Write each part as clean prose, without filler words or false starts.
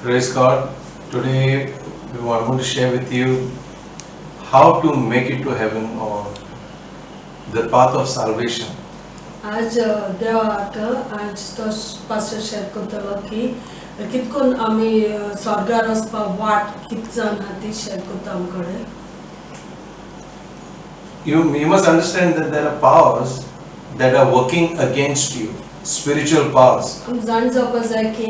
Praise God. Today we want to share with you how to make it to heaven or the path of salvation. आज देवाक आज तो pastor share करतलो की कितकोन आमी स्वर्गार वचपाक वाट कित जावन हाती शेयर करता आमकडे. You must understand that there are powers that are working against you, spiritual powers. आम जाण जावपाक जाय की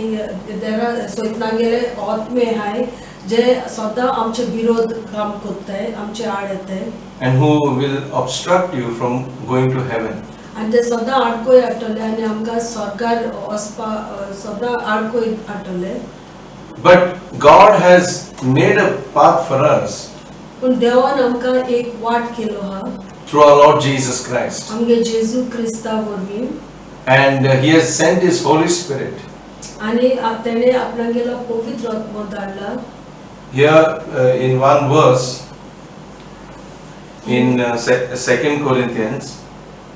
देरा सोयतनागेले आत्मे हाय जे सदां आमचे विरोध काम करताय, आमचे आड येताय. And who will obstruct you from going to heaven. आनी ते सदां आडकोय हाडटले आनी आमकां स्वर्गार वचपाक सदां आडकोय हाडटले. But God has made a path for us पूण देवान आमकां एक वाट केलो हा through our Lord Jesus Christ. आमगे जेजू क्रिस्ता वरवीं. And He has sent His Holy Spirit. आणि तेणे आपणागेलो पवित्र आत्मा धाडला. Here in one verse in 2 Corinthians,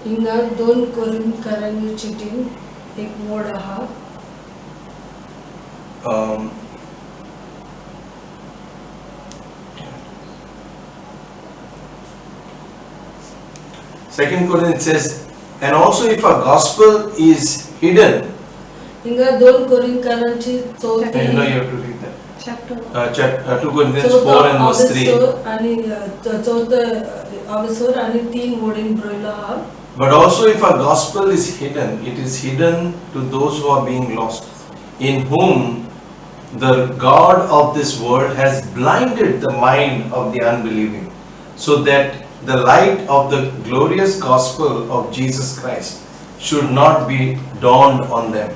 हिंगा 2 कोरिंथकारांची चिठीन एक वड आहा. Second Corinthians says, and also if a gospel is hidden, हिंगा 2 कोरिंथकारांची you चौथी know you have to read that. Chapter 2 Corinthians 4 and verse 3. आणि चौथं अवसर आणि 3 वडीन बरयलो आहा. But also if a gospel is hidden, it is hidden to those who are being lost, in whom the God of this world has blinded the mind of the unbelieving, so that the light of the glorious gospel of Jesus Christ should not be dawned on them.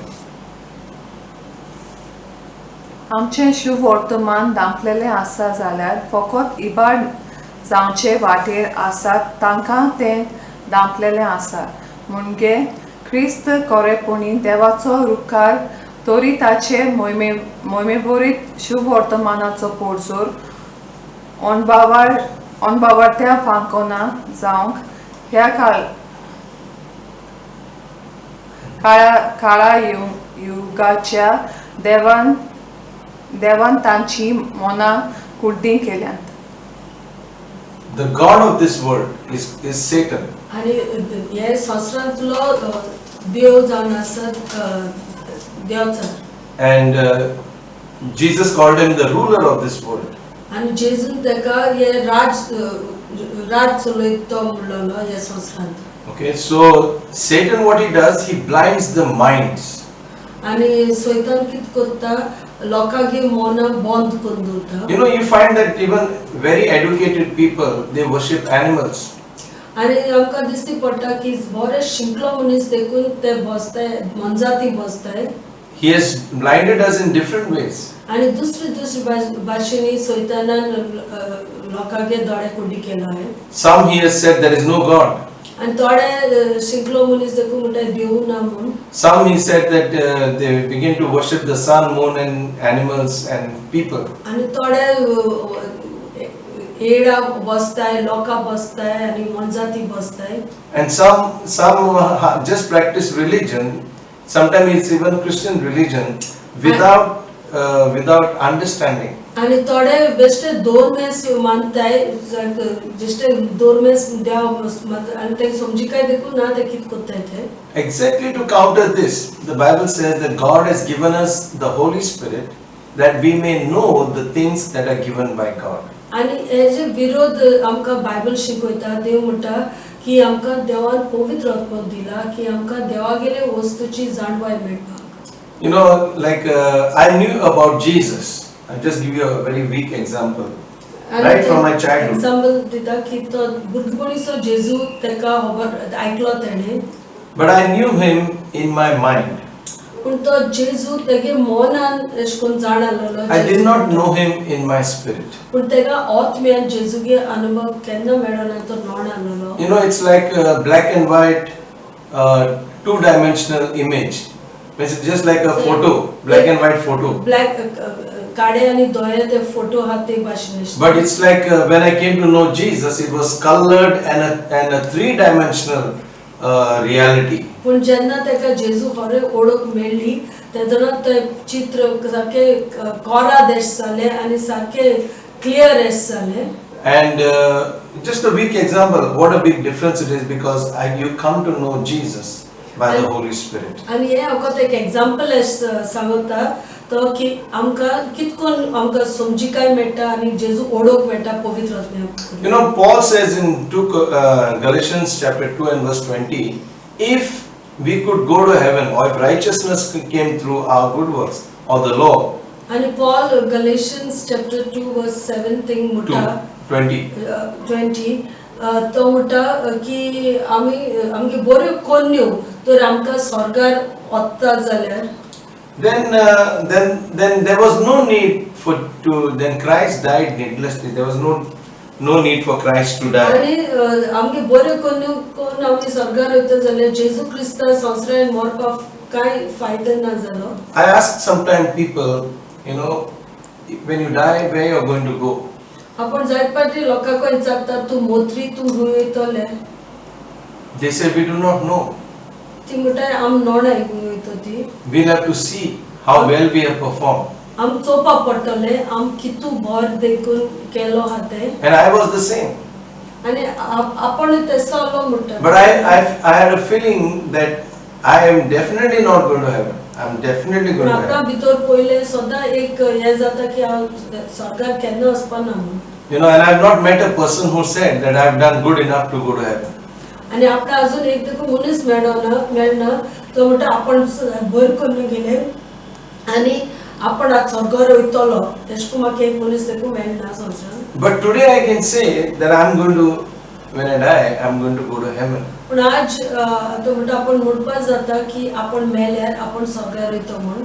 आमचे शुभ वर्तमान दाखलेले आसा जाल्यार फकत इबाड जावचे वाटेर आसात तांकां तें दाखलेले आसा. म्हणजे क्रिस्त खरेपणी देवाचो रुखार तरी ताचे मोहिमेभरीत शुभ वर्तमानाचो पोरजोर अणभवार्थ्या फांकोना जावंक ह्या काळा युगाच्या देवान तांची मना कुड्डी केल्यात. The God of this world is Satan. आणि हे संवसारांतलो देव जावन आसा Deocha. And Jesus called him the ruler of this world. आणि जेजून तेका हे राज चलयतो म्हणलो हे संवसारांत. Okay, so Satan, what he does, he blinds the minds. आणि सैतान कित करता लोकांगे मन बंद करून दवरता. You know, you find that even very educated people, they worship animals. आणि आमकां दिसती पडटा की बरे शिकलो मनीस देखून ते बसताय मनजाती बसताय. He has blinded us in different ways. आणि दुसरी भाशेनी सैतानान लोकांगे दोळे कुड्डी केलो आहे. Some he has said there is no God. आणि थोडे शिकलो मनीस देखून म्हणटा देव ना म्हणून. Some he said that they begin to worship the sun, moon and animals and people. आणि थोडे एडा बसताय लोकां बसताय आणि मनजाती बसताय. And some just practice religion. Sometimes it's even Christian religion without understanding. आणि थोडे बेश्टे दोरमेस मानताय बेश्टे दोरमेस देव आणि ते समजिकाय देखून ना ते कित करताय ते. Exactly to counter this, the Bible says that God has given us the Holy Spirit that we may know the things that are given by God. आणि हे जे विरोध आमकां बायबल शिकयता देव म्हणटा की आमकां देवान पवित्र आत्मा दिला की आमकां देवागेले वस्तूची जाणवाय मेळटा. You know, like I knew about Jesus. I'll just give you a very weak example. Right from my childhood. Example दिता की तो भुरगेपणीचो जेजू तेका खबर आयकलो तेणे. But I knew him in my mind. पूण तो जेजू तेगे मनान एश कोन जाण आसलो. I did not know him in my spirit. पूण तेका आत्म्यान जेजूगे अनुभव केन्ना मेळ्ळो ना तो नॉन आसलो. You know, it's like a black and white, two-dimensional image. It's just like a photo, black and white photo. Black काळे आणि दोळे ते फोटो हात ते भाषण. But it's like when I came to know Jesus, it was colored and a three-dimensional reality. पण जेन्ना तेका जेजू खरे ओळख मेळ्ळी तेदोना ते चित्र सारखे कोरा देश जाले आनी सारखे क्लियर एस जाले. And just a weak example, what a big difference it is, because you come to know Jesus by the Holy Spirit. आनी हे फकत एक एग्जांपल एस सांगता तो की आमका कितकोन आमका समजिकाय मेळटा आनी जेजू ओळख मेळटा पवित्र आत्म्यान. You know, Paul says in Galatians chapter 2 and verse 20, if we could go to heaven, or if righteousness came through our good works or the law. आनी पॉल गलेशियन्स चॅप्टर 2 वर्स 7 थिंग मुटा 20 तो मुटा की आमगे बऱ्यो कोन्यो तर आमका स्वर्गार वत्ता जाल्यार then there was no need then Christ died needlessly. There was no need for Christ to die. आनी आमगे बऱ्यो कोन्यो कोन आमी स्वर्गार वयता जाल्यार जेजू क्रिस्ता संवसारान मरपाक कांय फायदो ना जालो. I ask sometimes people, you know, when you die, where you are going to go? आपण जायत पाटी लोकांक विचारता तू मोत्री तू हुंय वयतले. They say we do not know. ती म्हणटा आम नोणाय हुंय वयता ती. We'll have to see how well we have performed. आम चोवपाक पडटले आम कितू भर देखून केलो हा ते. And I was the same. आनी आपण तेसो आलो म्हणटा. But I had a feeling that I am definitely not going to heaven. I'm definitely going to म्हाका heaven. भितर पयले सदां एक हे जाता की हांव स्वर्गार केन्ना वचपाना म्हणून. You know, and I have not met a person who said that I have done good enough to go to heaven. आनी आपणा अजून एक देखून मनीस मेळना तो म्हणटा आपण बरें करून गेले आनी आपण आज स्वर्गार वयतलो तेशको म्हाका एक मनीस देखून मेळना संवसारान. But today I can say that I'm going to, when I die, I'm going to go to heaven. पण आज तो म्हणटा आपण म्हणपाक जाता की आपण मेल्यार आपण स्वर्गार वयतो म्हणून.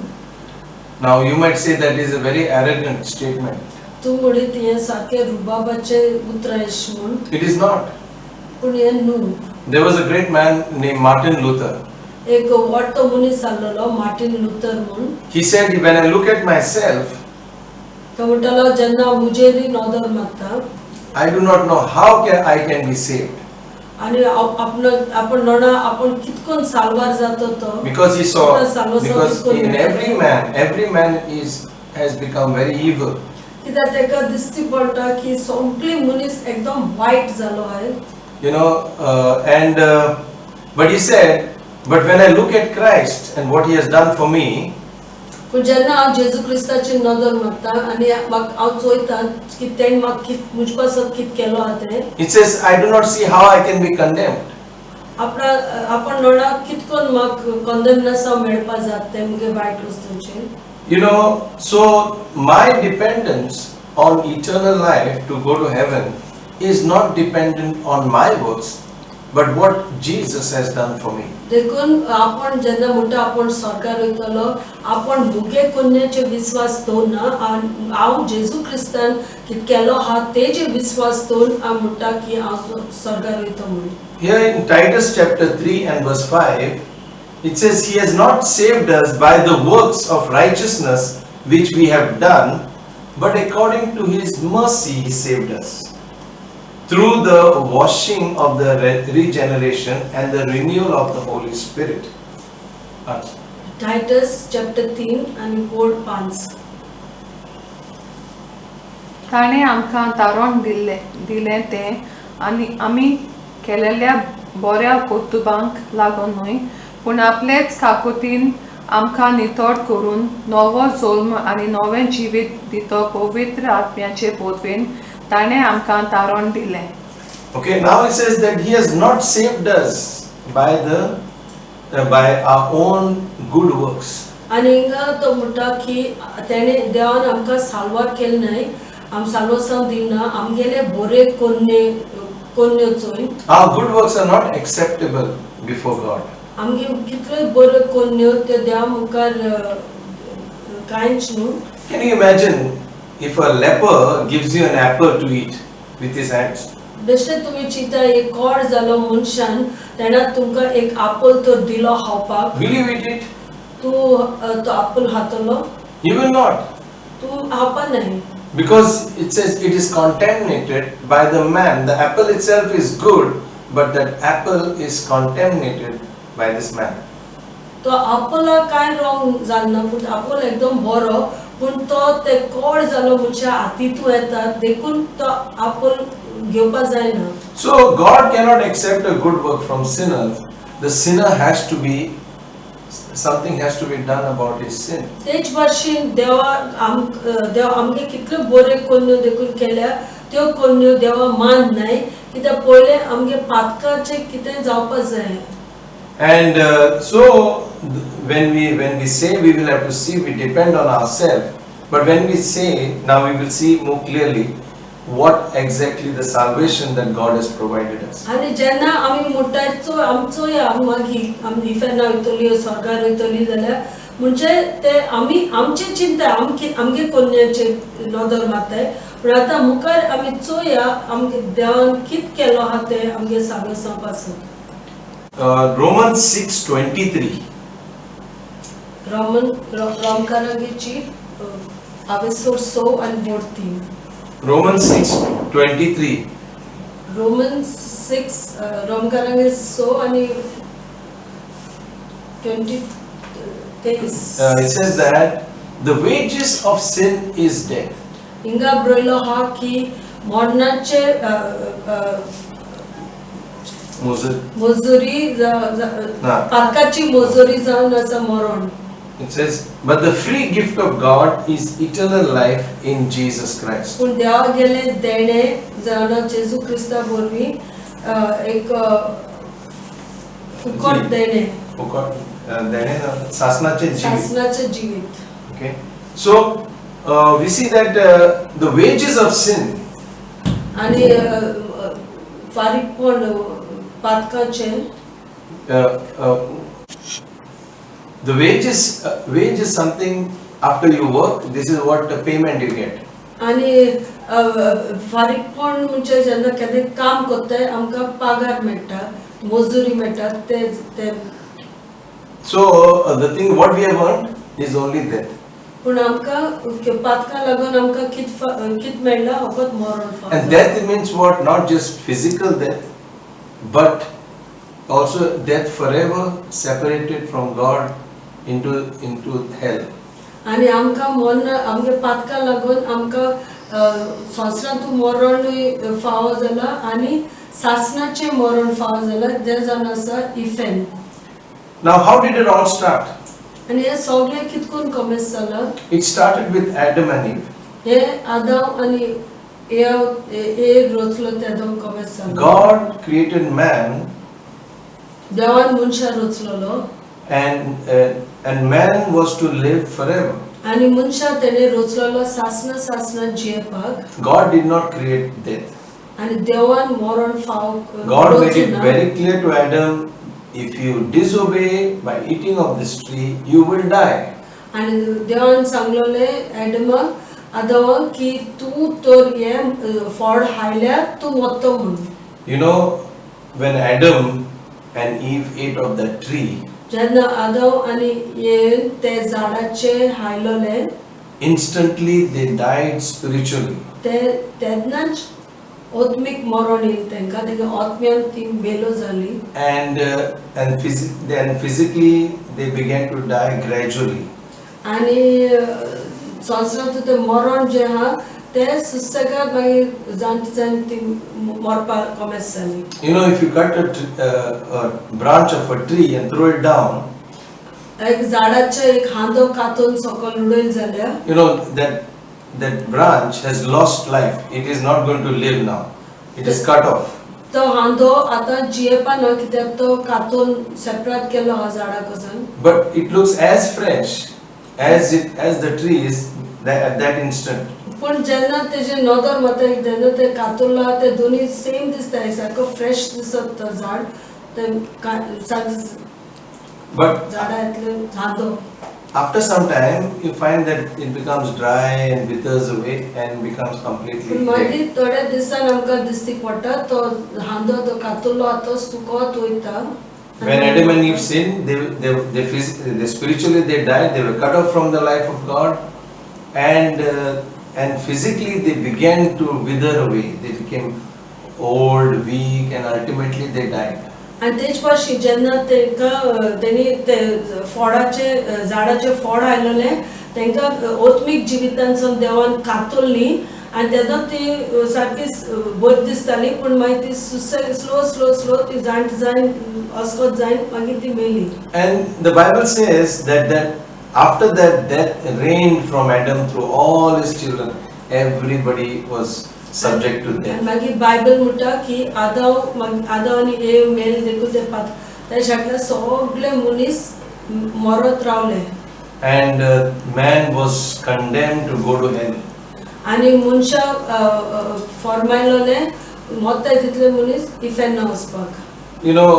Now you might say that is a very arrogant statement. तू म्हणीत हे सारखे रुबाबाचे उतर म्हूण. It is not. पूण हे न्हू. There was a great man named Martin Luther. एक व्हडलो मनीस आसलो मार्टिन लुथर म्हणून. He said, when I look at myself, तो म्हणटालो जेन्ना मुजेरी नदर मारता I do not know how I can be saved. आनी आपण नोणा आपण कितकोन साल्वार जातो तो. Because he saw, because in every man has become very evil. कित्याक तेका दिसती पडटा की सगळी मनीस एकदम वायट जालो आहे. You know, but he said, but when I look at Christ and what he has done for me, पूण जेन्ना हांव जेजू क्रिस्ताची नदर मारता आनी हांव चोयता की तेणे म्हाका मुजे पासत कितें केलो हा ते. it says, I do not see how I can be condemned. आपण नोणा कितकोन म्हाका कंडेमनेशन मेळपा जाता ते मुगे वायट वस्तूंचेर. You know, so my dependence on eternal life to go to heaven is not dependent on my works, but what Jesus has done for me. देखून आपण जेन्ना म्हणटा आपण स्वर्गार वयतलो आपण मुगे कोन्याचे विश्वास दवरना हांव जेजू क्रिस्तान कितें केलो हा तेजे विश्वास दवरून हांव म्हणटा की हांव स्वर्गार वयता म्हणून. Here in Titus chapter 3 and verse 5, it says, he has not saved us by the works of righteousness which we have done, but according to his mercy he saved us through the washing of the regeneration and the renewal of the Holy Spirit. Titus chapter 3 and word 5. ताणे आमकां तारण दिले ते आनी आमी केलेल्या बऱ्या कर्तुबांक लागून न्हय पूण आपलेच काकुतीन आमकां नितळ करून नवो जल्म आनी नवें जिवीत दितो पवित्र आत्म्याचे बोदवेन ताणे आमकां तारण दिलें. Okay, now it says that he has not saved us by our own good works. आनी हिंगा तो म्हणटा की तेणे देवान आमकां साल्वार केलें न्हय आम साल्वासान दिना आमगेले बरे कोन्यो चोय. Our good works are not acceptable before God. आमगे कितले बरे कोन्यो ते देवा मुखार कांयच न्हू. Can you imagine if a leper gives you an apple to eat with his hands? बेश्टे तुमी चिंता एक कोड जालो मनशान तेणा तुमकां एक आपोल तर दिलो खावपाक. Will you eat it? तू तो आपोल खातलो? You will not. तू खावपा न्हय. Because it says it is contaminated by the man. The apple itself is good, but that apple is contaminated by this man. तो आपला काय रॉंग जालना पूण आपोल एकदम बरो पूण तो ते कोड जालो मनशा हातीतू येता देखून तो आपोल घेवपा जायना. So God cannot accept a good work from sinners. The sinner has to be, something has to be done about his sin. तेच भाशेन देवा आमगे कितले बरे कोन्यो देखून केल्या त्यो कोन्यो देवा मान नाय कित्याक पयले आमगे पातकाचे कितें जावपा जाय. And so when we say we will have to see, we depend on ourselves. But when we say, now we will see more clearly what exactly the salvation that God has provided us. आणि जेन्ना आमी मुट्टाचो आमचो या मागी आमी इफेना वयतली स्वर्गार वयतली जाल्यार म्हणजे ते आमी आमची चिंता आमगे कोन्याचे नदर मारताय पण आतां मुखार आमी चोया आमगे देवान कित केलो आहा ते आमगे सांगो सांगपाचो. Romans 6:23. रोमकारांगेची आवेसोर 6 आनी 14. Romans 6:23. Romans 6 रोमकारांगे 6 आनी 20 It says that the wages of sin is death. हिंगा ब्रोयलो हा की मरणाचे मजुरी पातकाची मजुरी जावन आसा मरण. It says, but the free gift of God is eternal life in Jesus Christ. पूण देवा गेले देणे जावन जेजू ख्रिस्ता बोरवी एक फुकट देणे. फुकट देणे सासनाचे जीवित. Okay. So we see that the wages of sin. आणि फारीकपण पातकाचे. The wage is something after you work. This is what the payment you get. आणि फारीकपण म्हणजे जेन्ना केन्ना काम करताय आमकां पगार मेळटा मजुरी मेळटा ते. So the thing what we have earned is only death. पूण आमकां पातका लागून आमकां कित मेळ्ळा फकत मरण. And death means what? Not just physical death, but also death forever separated from God into hell. आणि आमकां मरण आमगे पातका लागून आमकां संवसारांतू मरणूय फावो जाला आनी सासनाचें मरण फावो जाला जे जावन आसा इफेन. Now how did it all start? आनी हे सगळें कितकून कमेस जाला. It started with Adam and Eve. हे आदाम आनी एव रचलो तेदो कमेस जाला. God created man, देवान मनशा रचलोलो and man was to live forever. आनी मनशा तेणे रचलोलो सासना जियेपाक. God did not create death. आनी देवान मरण फाव. God made it very clear to Adam, if you disobey by eating of this tree, you will die. आनी देवान सांगलोले एडमाक आदामाक की तू तर हे फळ खायल्यार तू मरतो म्हणून. You know, when Adam and Eve ate of that tree, जेन्ना आदाम आनी येन ते झाडाचे खायलोले instantly they died spiritually. ते तेन्नाच आत्मिक मरण येयलें तेंकां आत्म्यान ती बेलो जाली. And physically they began to die gradually. आनी संवसारांत ते मरण जे आहा ते सुसेगाद मागीर जाणटी मरपाक कमेस जाली. You know, if you cut a branch of a tree and throw it down, एक झाडाचे एक हांदो कातून सकयल उडयलो जाल्यार you know that branch has lost life. It is not going to live now. It is cut off. तो हांदो आतां जियेपा ना कित्याक तो कातून सेपरेट केलो हा झाडा कडसून. But it looks as fresh as the tree is at that instant. पूण जेन्ना तेजे नदर मारता जेन्ना ते कातुरला ते दोनी सेम दिसता सारको फ्रेश दिसत तो झाड ते But झाडा येतले हांदो. after some time you find that it becomes dry and withers away and becomes completely पूण dead. मागीर थोड्या दिसान आमकां दिसती पडटा तो हांदो तो कातुरलो आतो सुकोत वयता. When Adam and Eve sinned, they spiritually they died. They were cut off from the life of God, and physically they began to wither away. They became old, weak, and ultimately they died. आणि तेच भाशी जेन्ना तेणी ते फोडाचे झाडाचे फोड आयलोले तांकां आत्मीक जिवितांसून देवान कातरली आणि तेन्ना ती सारकी बरी दिसताली पूण मागीर ती स्लो ती जाणट जायन अस्कोत जायन मागीर ती मेली. And the Bible says that after that death reigned from Adam through all his children. Everybody was subject to death. मागीर बायबल म्हणटा की आदाव आनी एव मेल देखून ते त्याच्यातले सगळे मनीस मरत रावले. And man was condemned to go to hell. आणि मनशां फॉर्मायलोले मोत्ता तितले मनीस इफेन्ना वचपाक. You know,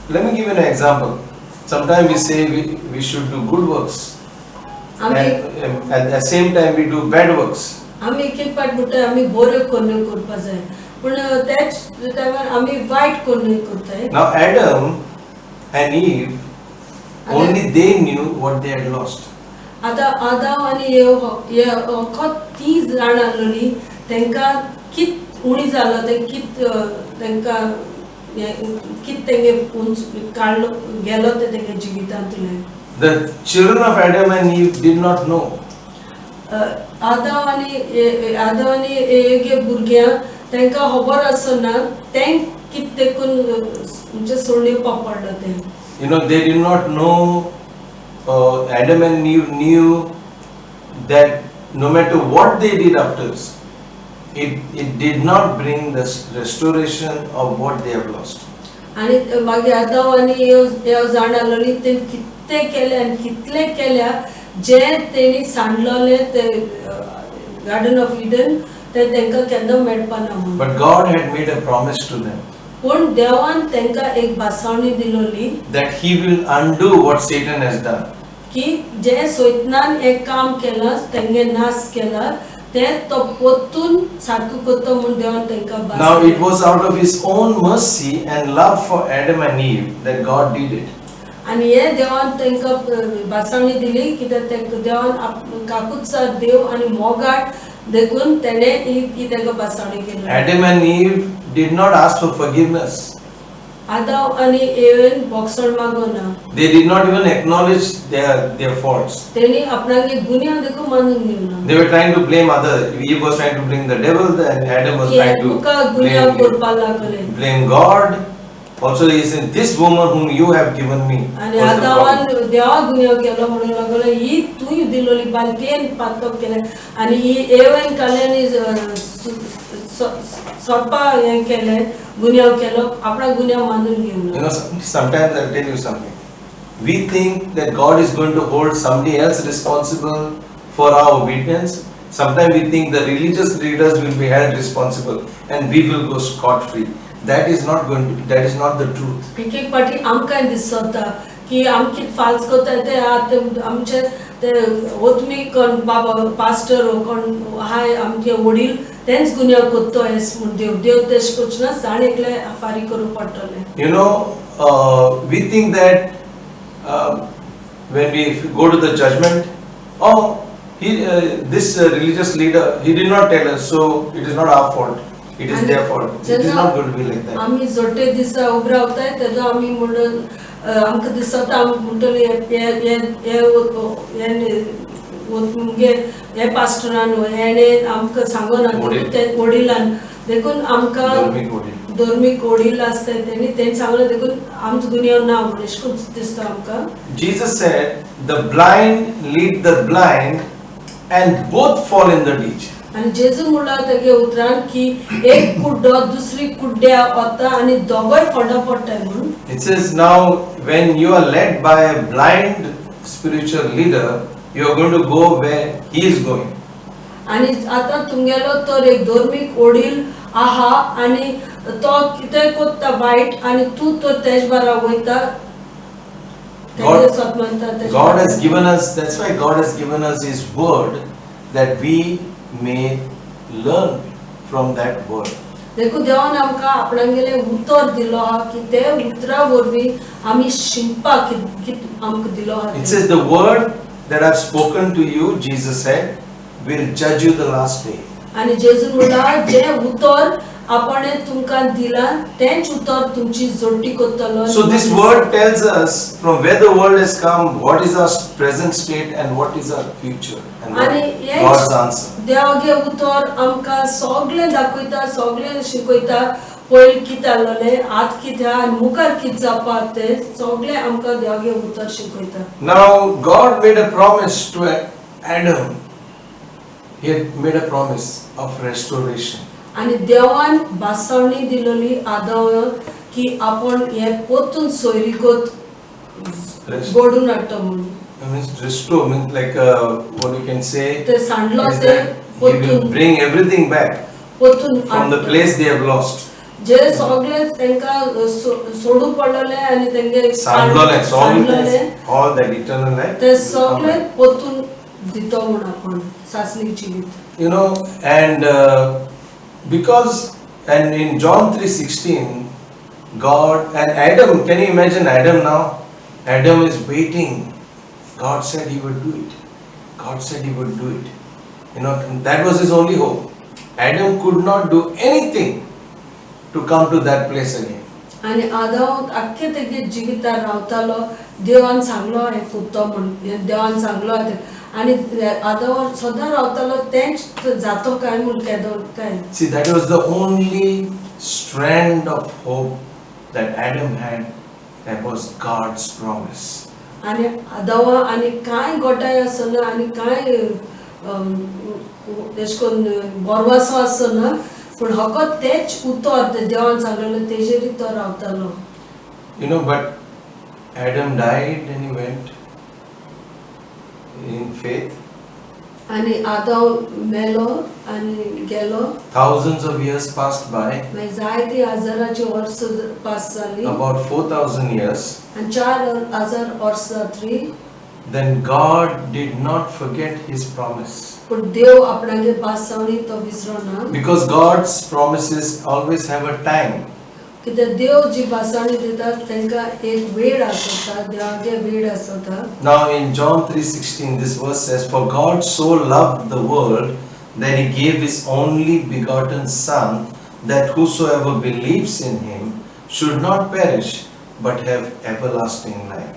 let me give you an example. Sometimes we say we should do good works. And at the same time we do bad works. आमी एक पाट म्हणटा आमी बऱ्यो कन्यो करपा जाय पूण त्याच टायमार आमी वायट कन्यो करताय. Now Adam and Eve, only they knew what they had lost. आता आदाव आनी एव फकत ती जाण आसली तांकां कित उणी जालो ते कित तांकां कित तेंगे काडलो गेलो ते तेंगे जिवितांतले. The children of Adam and Eve did not know. आदाव आनी एगे भुरग्यां तांकां खबर आसना तें कित देखून म्हणजे सोडणेवपा पडलो ते. You know, they did not know. Adam and Eve knew that no matter what they did after, it did not bring the restoration of what they have lost. आणि मागीर आदाव आनी एव जाण आसली ते कितले केले आनी कितले केल्या जे तेणी सांडलोले ते गार्डन ऑफ ईडन ते तांकां केन्ना मेळपा ना म्हणून. But God had made a promise to them. पूण देवान तांकां एक बासावणी दिलोली That He will undo what Satan has done. की जे सैतानान एक काम केलं तेंगे नाश केला ते तो पोतून सारको करता म्हणून देवान तांकां बासावणी. Now it was out of His own mercy and love for Adam and Eve that God did it. आणि हे देवान तांकां बासावणी दिली कित्याक ते देवान काकूतसा देव आणि मोगाट देखून तेणे ही तांकां बासावणी केली. Adam and Eve did not ask for forgiveness. आदाव आणि एवेन बॉक्सर मागोना. They did not even acknowledge their faults. तेणी आपणागे गुन्हा देखून मानून घेवना. They were trying to blame others. Eve was trying to blame the devil, and Adam was trying to blame God. Also, he said, "This woman whom you have given me." आणि आदावान देवा गुन्हा केलो म्हणून लागलो ही तू दिलोली बालतेन पातप केले आणि ही एवेन काल्यानी सोपा हे केले गुन्हा केलो आपणा गुन्हा मानून घेवना. You know, sometimes I'll tell you something. We think that God is going to hold somebody else responsible for our obedience. Sometimes we think the religious leaders will be held responsible and we will go scot-free. That is not the truth. एक पाटी आमकां दिसता की आमकी false कोता ते आमचे ते ओतमी कोण बाबा pastor कोण हाय आमचे वडील तेच गुन्हा कोत्तो एस म्हण देव तेश कोचना जाण एकले फारी करू पडटले. You know, we think that when we go to the judgment, this religious leader, he did not tell us, so it is not our fault. It is their fault. It is not going to be like that. आम्ही जोटे दिसा ube रावताय तेजो आम्ही म्हणून आमकां दिसता आम म्हणटले हे पास्टरान हेणे आमकां सांगोना ते वडिलान देखून आमकां धर्मीक वडील आसता तेणी सांगलें देखून आमचो गुन्हा ना म्हणून अशें करून दिसता आमकां. Jesus said, "The blind lead the blind, and both fall in the ditch." आणि जेजू म्हणला तेगे उतरान की एक कुड्डो दुसरी कुड्ड्या वता आणि दोगोय फोंडा पडटाय म्हणून. It says now when you are led by a blind spiritual leader, you are going to go where he is going. आणि आता तुमगेलो तर एक धर्मीक वडील आहा आणि तो कितें कोत्ता वायट आणि तू तर तेज बारा वयता. God has given us, that's why God has given us His word that we may learn from that word. देखो देवान आमकां आपणागेले उतर दिलो हा की ते उतरा वरवीं आमी शिंपा कित आमकां दिलो हा. It says the word that I've spoken to you, Jesus said, will judge you the last day. आणि जेजू म्हणला जे उतर आपण तुमकां दिला तेंच उतर तुमची जोडटी करतलो. So this word tells us from where the world has come, what is our present state and what is our future and what आणि God's answer. देवागे उतर आमकां सगळे दाखयता, सगळे शिकयता. पयलीं कितें आसलेले, आत कितें आनी मुखार कितें जावपा ते सगळे आमकां देवागे उतर शिकयता. Now God made a promise to Adam. He had made a promise of restoration. आणि देवान बासवणी दिलेली आदाव की आपण हे पोतून सोयरीकोत गोडून हाडटा म्हणून. I mean, restore means like what you can say ते सांडलो is ते that He will पोतून bring everything back पोतून from the place they have lost. जे सगळे तांकां सोडू पडलेले आणि तांगे सांडलेले, सांडलेले all that eternal life. ते सगळे पोतून दितो म्हण आपण सासनिक जीवित. You know, and because and in John 3:16, God and Adam, can you imagine Adam now? Adam is waiting. God said he would do it. God said he would do it. You know, and that was his only hope. Adam could not do anything to come to that place again. आणि आदाव अख्खे तेगे जिवितार रावतालो. देवान सांगलो हे फुत्तो म्हण देवान सांगलो आणि आदाव सदां रावतालो तेंच जातो काय म्हण केदो काय. See, that was the only strand of hope that Adam had. That was God's promise. आणि आदाव आणि काय गोटाय आसना आणि काय एशकोन बोरवासो आसना पण हको तेच उतर ते देवान सांगलेलो तेजेरी तो रावतालो. You know, but Adam died and he went in faith. आणि आदाव मेलो आणि गेलो. Thousands of years passed by, मागीर जायती हजाराची वर्स पास जाली about 4,000 years. आणि 4,000 वर्स जातली. Then God did not forget His promise. पण देव आपणागे बासवणी तो विसरना. Because God's promises always have a time. कित्याक देव जी बासवणी दिता तांकां एक वेळ आसता, देवागे वेळ आसता. Now in John 3:16, this verse says, "For God so loved the world that He gave His only begotten Son, that whosoever believes in Him should not perish, but have everlasting life."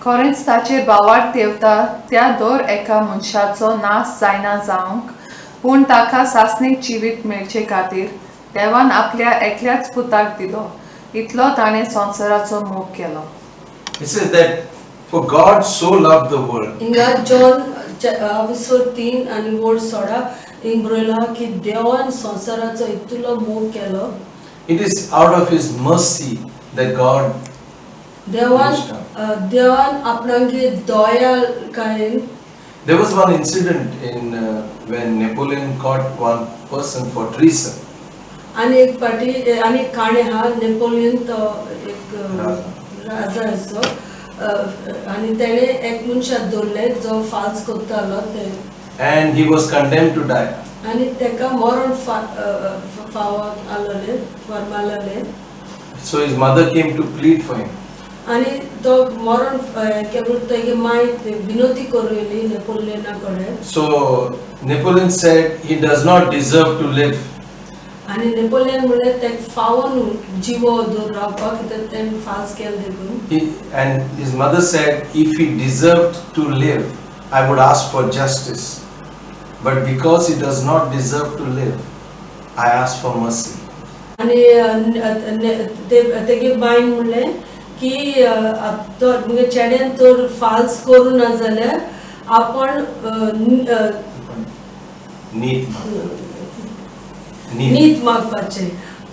कोरिंथाचेर भावार्थ देवता त्या दर एका मनशाचो नाश जायना जावंक पूण ताका सासनीक जिवीत मेळचे खातीर देवान आपल्या एकल्याच पुताक दिलो. इतलो ताणें संवसाराचो मोग केलो. It says that for God so loved the world. हिंगा जॉन 3 आणि वर्ड 16 हिंग बरयला की देवान संवसाराचो इतलो मोग केलो. It is out of His mercy that God देवान आपणागे दया कायन. There was one incident in when Napoleon caught one person for treason. आणि एक पाटी आणि काणे हा नेपोलियन तो एक राजा असो आणि तेणे एक मनशाक धरले जो फाल्स करतालो ते. And he was condemned to die. आणि तेका मरण फावत आलेले फरमालेले. So his mother came to plead for him. आणि तो मरण केवळ तेगे माय विनंती करूली नेपोलियना कडे. So Napoleon said he does not deserve to live. आणि नेपोलियन म्हणे तेक फावून जीव दूर रावपाक कित्याक तेणे फाल्स केले देखून. And his mother said, if he deserved to live, I would ask for justice. But because he does not deserve to live, I ask for mercy. आणि तेगे बायन म्हणले की तो म्हणजे चेड्यान तर फाल्स करू ना जाल्यार आपण नीत मागपाचे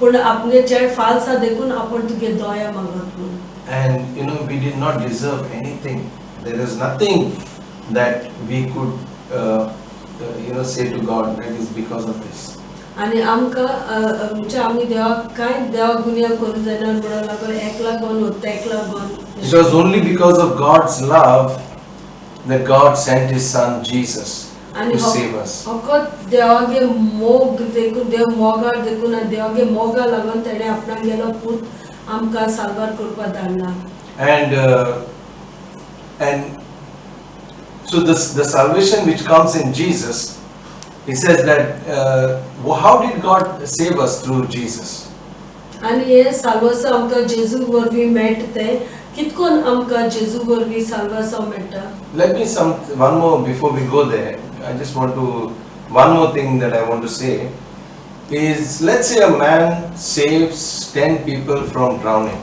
पण आपले चेड फाल्सा देखून आपण तुगे दया मागत म्हणून. And you know, we did not deserve anything. There is nothing that we could say to God that is because of this. आणि आमकां म्हणजे आमी देवाक काय देवा गुन्या करू जायना म्हणून लागून एकला गोन होता एकला गोन. It was only because of God's love that God sent His Son Jesus to save us. फकत देवागे मोग देखून देव मोगार देखून देवागे मोगा लागून तेणे आपणा गेलो पूत आमकां साल्वार करपा धाडला. And so the salvation which comes in Jesus He says that how did God save us through Jesus? आणि हे साल्वासा आमकां जेजू वरवीं मेळटा ते कितकोन आमकां जेजू वरवीं साल्वासा मेळटा. Let me one more before we go there. I just want to one more thing that I want to say is, let's say a man saves 10 people from drowning.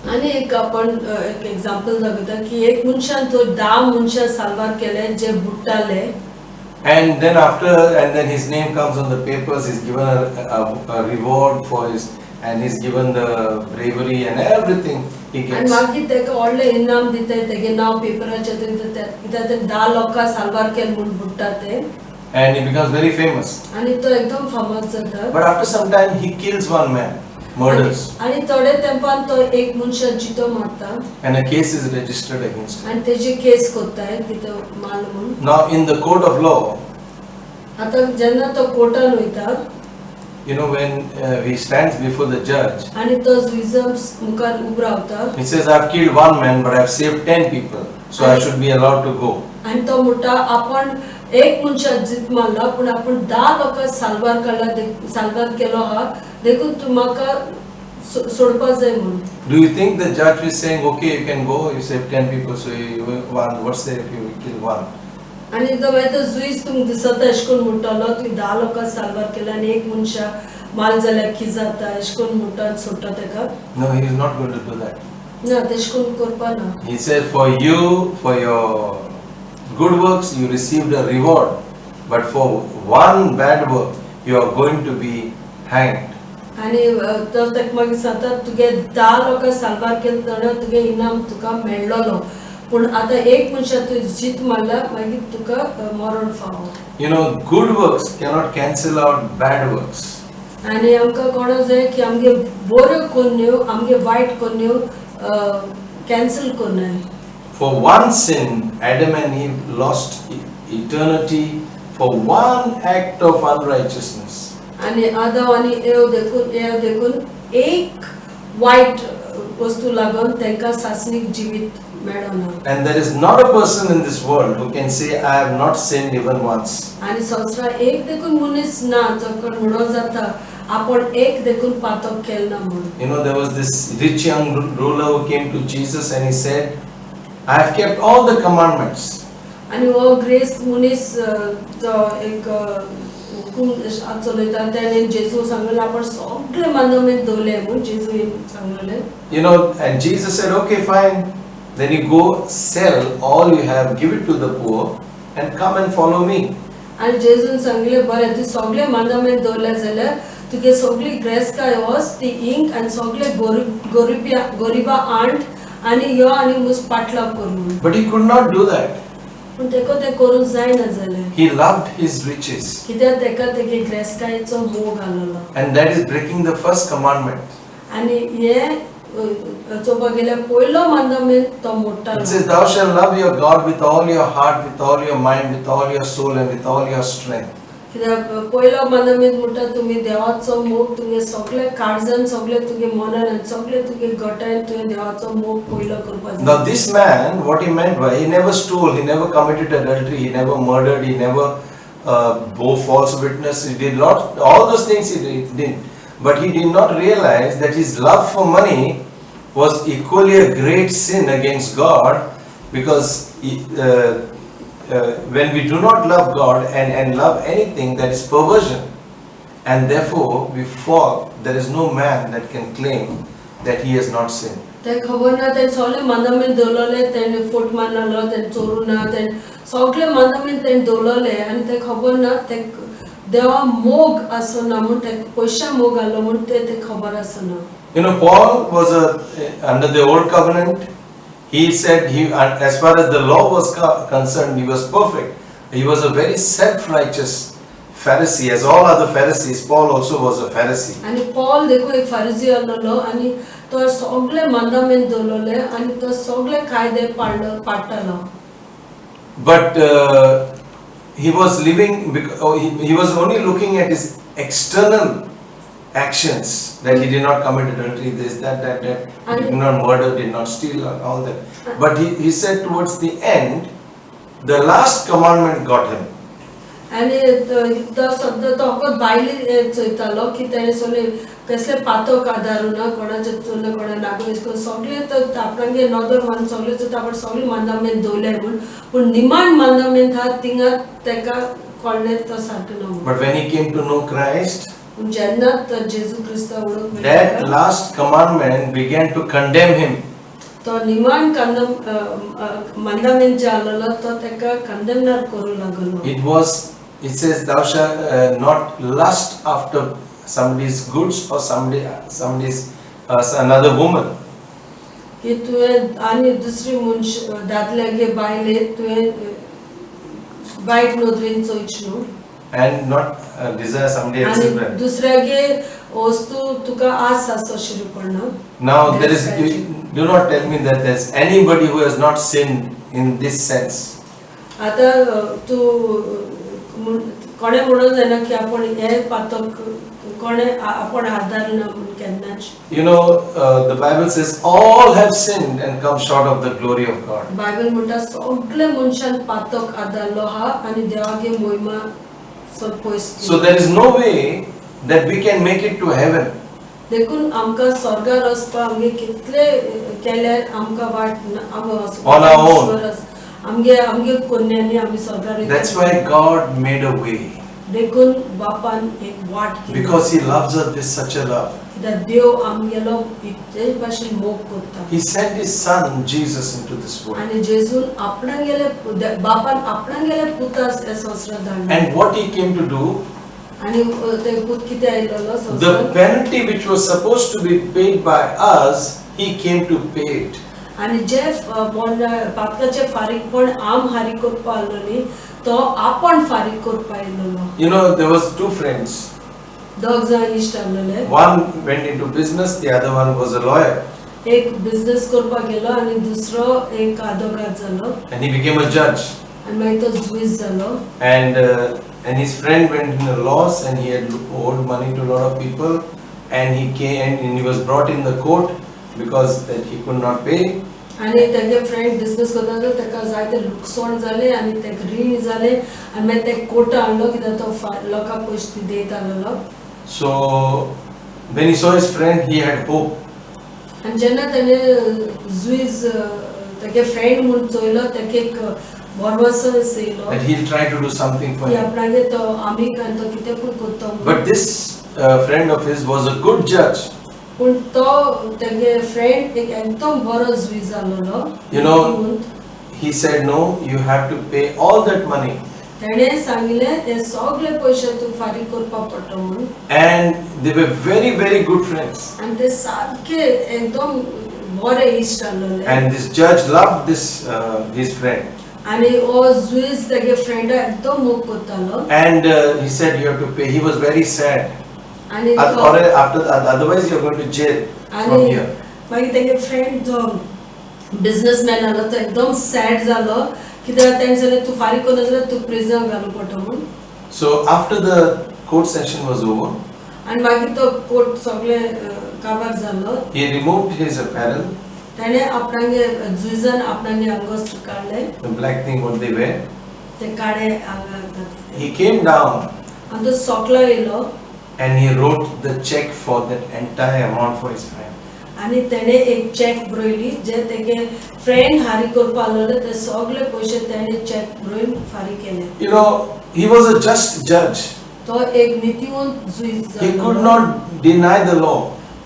आणि एक आपण एक एग्जांपल दाखयता की एक मनशान तो 10 मनशां साल्वार केले जे बुडटाले. And then his name comes on the papers. He's given a reward for his, and he's given the bravery and everything he आणि gets. मागीर तेका व्हडले इनाम दितात तेगे नांव पेपराचेर येता कित्याक ते 10 लोकां साल्वार केले म्हूण बुडटा ते. And he becomes very famous. आणि तो एकदम फामाद जाता. But after some time he kills one man, murders, आणि थोडे तेंपान तो एक मनशा जितो मारता and a case is registered against him. आणि तेजी केस कोत्ताय की तो मारलो म्हणून. Now in the court of law, आता जेन्ना तो कोर्टान वयता, you know, when he stands before the judge, आणि तो जुइजां मुखार उबो रावता he says, I've killed one man but I've saved 10 people, so I should be allowed to go. आणि तो म्हणटा आपण एक मनशा जीत मारला पण आपण 10 लोकां साल्वार केलो हा देखून तूं म्हाका सोडपा जाय म्हणून. Do you think the judge is saying, okay, you can go, you saved 10 people, so you one, what's there if you kill one? आणि एकदम येता जुइज तुमकां दिसता एश कोन म्हणटलो तुवें 10 लोकां साल्वार केला आनी एक मनशा माल जाल्यार कितें जाता एश कोन म्हणटा सोडटा तेका. No, he is not going to do that. ना तेश कोन करपा ना. He said, for your good works you received a reward, but for one bad work you are going to be hanged. आणि तो तेका मागीर सांगता तुगे 10 लोकां साल्वार केले तेन्ना तुगे इनाम तुका मेळ्ळलो पूण आतां एक मनशा तुवें जीत मारला मागीर तुका मरण फावो. You know, good works cannot cancel out bad works. आणि आमकां कळो जाय की आमगे बऱ्यो कोन्यो आमगे वायट कोन्यो cancel कोन्नाय. For one sin, Adam and Eve lost eternity for one act of unrighteousness. आणि आदाम आनी एव देखून एक वायट वस्तू लागून तांकां सासणीक जिवीत मेळना. And there is not a person in this world who can say, I have not sinned even once. आणि संवसारांत एक देखून मनीस ना जो म्हणो जाता आपण एक देखून पातक केल ना म्हणून. You know, there was this rich young ruler who came to Jesus and he said, I have kept all the commandments. आणि हो ग्रेस मनीस जो एक हुकूम चलयता तेणे जेजू सांगलें आपण सगळे मानदंड दवरले म्हणून जेजू सांगलें. You know, and Jesus said, okay, fine. Then you go sell all you have, give it to the poor and come and follow me. आणि जेजून सांगलें बरें तूं सगळे मानदंड दवरले जाल्यार तुगे सगळी ग्रेस काय वस ती इंक आनी सगळे गरिबा आंट आनी यो आनी मुस पाटला करून. But he could not do that. पूण तेका तें करूंक जायना जालें. He loved his riches. कित्याक तेका तेगे ग्रेसकायेचो मोग आसलो. And that is breaking the first commandment. आनी हे चोवपाक गेल्यार पयलो मानदंड तो मोडटालो. It says, thou shalt love your God with all your heart, with all your mind, with all your soul and with all your strength. कित्याक पयलो मानदंड म्हणटा तुमी देवाचो मोग तुगे सगळे काळजान सगळे तुगे मनान आनी सगळे तुगे गटान तुवें देवाचो मोग पयलो करपाक जाय. Now this man, what he meant by, he never stole, he never committed adultery, he never murdered, he never bore false witness, he did all those things he did. But he did not realize that his love for money was equally a great sin against God, because when we do not love God and love anything, that is perversion, and therefore we fall. There is no man that can claim that he has not sinned. ते खबर ना ते सगळे मानदंड दवरले तेणे फोट मारलो तेणे चोरू ना तेणे सगळे मानदंड तेणे दवरले आनी ते खबर ना ते देवा मोग आसना म्हूण ते पयशा मोग आसलो म्हूण ते खबर आसना. You know, Paul was under the old covenant. He said as far as the law was concerned, he was perfect. He was a very self-righteous Pharisee, as all other Pharisees. Paul also was a Pharisee. आणि Paul देखो एक फारिसी आसलो आणि तो सगळे मानदंड दवरले आणि तो सगळे कायदे पाडटालो. But he was living, he was only looking at his external actions, that he did not commit adultery, this, that, he did not murder, did not steal, all that. But he said towards the end, the last commandment got him. आणि तो सद्दा तो फकत बायले चोयतालो की तेणे सगळे कसले पातोक आदारुना कोणाचे चोरले कोणा नागो सगळे तर आपणांगे नॉर्दर मान सगळे तर आपण सगळे मांदामेंट दवरले म्हण पूण निमाण मांदामेंट हा थिंगा तेका कळले तो सारको ना But when he came to know Christ, जेन्ना तर जेजू ख्रिस्त ओळख that last commandment began to condemn him. तो निमाण मांदामेंट जे आलेलो तो तेका कंडेमनार करू लागलो. It says, thou shalt not lust after somebody's goods or somebody's another woman. की तुवें आनी दुसरी मनश दादल्यागे बायले तुवें वायट नदरेन चोयच न्हू. And not desire somebody else's आनी bread. दुसऱ्यागे वस्तू तुका आस आसोशिरी पडना. Now there is, do not tell me that there's anybody who has not sinned in this sense. आता तू कोणे म्हणून जायना की आपण हे पातक कोणे आपण आदारना म्हण केन्नाच. You know, the Bible says all have sinned and come short of the glory of God. Bible म्हणटा सगळे मनशान पातक आदारलो हा आनी देवागे महिमा पयस. So there is no way that we can make it to heaven. देखून आमकां स्वर्गार वचपाक आमगे कितले केल्यार आमकां वाट On our own. आमगे कोन्यांनी आमी स्वर्गार. That's why God made a way. देखून बापान एक वाट केली. Because He loves us with such a love. कित्याक देव आमगेलो इतले भाशेन मोग करता. He sent His Son Jesus into this world. आनी जेजून आपणांगेले बापान आपणांगेले पुतास हे संवसारांत धाडले. And what He came to do, आनी ते पूत कितें आयलोलो the संवसारांत. penalty which was supposed to be paid by us, He came to pay it. आनी जे पापकाचे फारीकपण आम हारी करपा आलो न्ही तो आपण फारीक करपा आयलोलो. You know, there was two friends. दोग जाण इश्ट आसलेले. One went into business, the other one was a lawyer. एक बिझनेस करपा गेलो आनी दुसरो एक आदोगाद जालो. And he became a judge. आनी मागीर तो जुईज जालो. And his friend went in a loss and he had owed money to a lot of people. And he came and he was brought in the court because that he could not pay. आनी तेगे friend business करता तेका जायते लुकसाण जाले आनी तेका रीण जाले आनी मागीर ते कोर्टा हाडलो कित्याक तो लोकां पयशे दित आसलेलो. So when he saw his friend, he had hope. आनी जेन्ना तेणे जुईज तेगे फ्रेंड म्हूण चोयलो तेका एक भरवसो येयलो That he'll try to do something for की him. आपणागे तो आमी काय तो कितें पूण करता. But this friend of his was a good judge. पूण तो तेगे फ्रेंड एक एकदम बरो जुईज जालोलो. You know, he said, no, you have to pay all that money. तेणे सांगिल्ले ते सगळे पयशे तू फारीक करपा पडटा म्हूण. And they were very, very good friends. आनी ते सारके एकदम बरे इश्ट आसलेले. And this judge loved this his friend. आनी ओ जुईज तेगे फ्रेंडा एकदम मोग करतालो. And he said, you have to pay. He was very sad. आनी Or after otherwise you are going to jail from आनी here. मागीर तेगे फ्रेंड जो बिझनेसमॅन आसलो तो एकदम सॅड जालो कित्याक तेणें सांगलें तूं फारीक करना जाल्यार तूं प्रिजन घालूं पडटा म्हूण. So after the court session was over, आनी मागीर तो कोर्ट सगळे काबार जालो. he removed his apparel, तेणें आपणागे जुईजान आपणागे आंगोस्त काडले. the black thing what they wear. ते काडे आंगार घातले. He came down आनी तो सकलो येयलो and he wrote the check for that entire amount for his friend. आनी तेणे एक चॅक बरयली जे तेगे फ्रेंड हारी करपा आसलेले ते सगळे पयशे तेणे चॅक बरोवन फारीक केले. You know, he was a just judge. तो एक नीतिवंत जुईज He जालो. could not deny the law.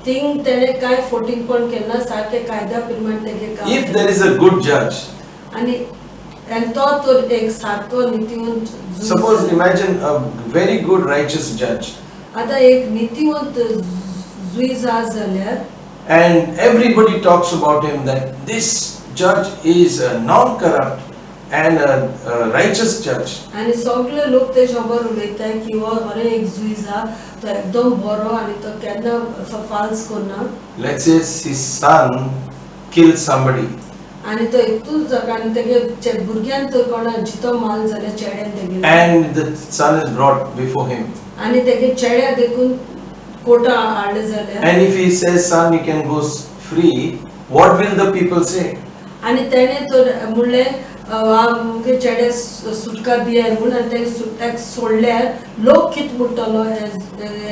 Thing तेणे काय फोटिंगपण केन्ना सारके कायद्या प्रमाण तेगे काम If there is a good judge, आनी तो एक सारको नीतिवंत जुईज suppose जालो. imagine a very good righteous judge, आता एक नीतिवंत जुईज आस जाल्यार and everybody talks about him that this judge is a non-corrupt and a righteous judge. आनी सगळे लोक ते खबर उलयता की हो अरे एक जुईज हा तो एकदम बरो आनी तो केन्ना फाल्स करना. Let's say his son killed somebody, आनी तो एकूच जागान तेगे भुरग्यान तो कोणा जितो माल जाल्यार चेड्यान तेगे and the son is brought before him. आनी तेगे चेड्या देखून कोर्टा हाडले जाल्यार And if he says, son, you can go free, what will the people say? आनी तेणे तो म्हणले आमगे चेडे सुटका दिया म्हणून आनी ते सुटकाक सोडल्यार लोक कित म्हणटलो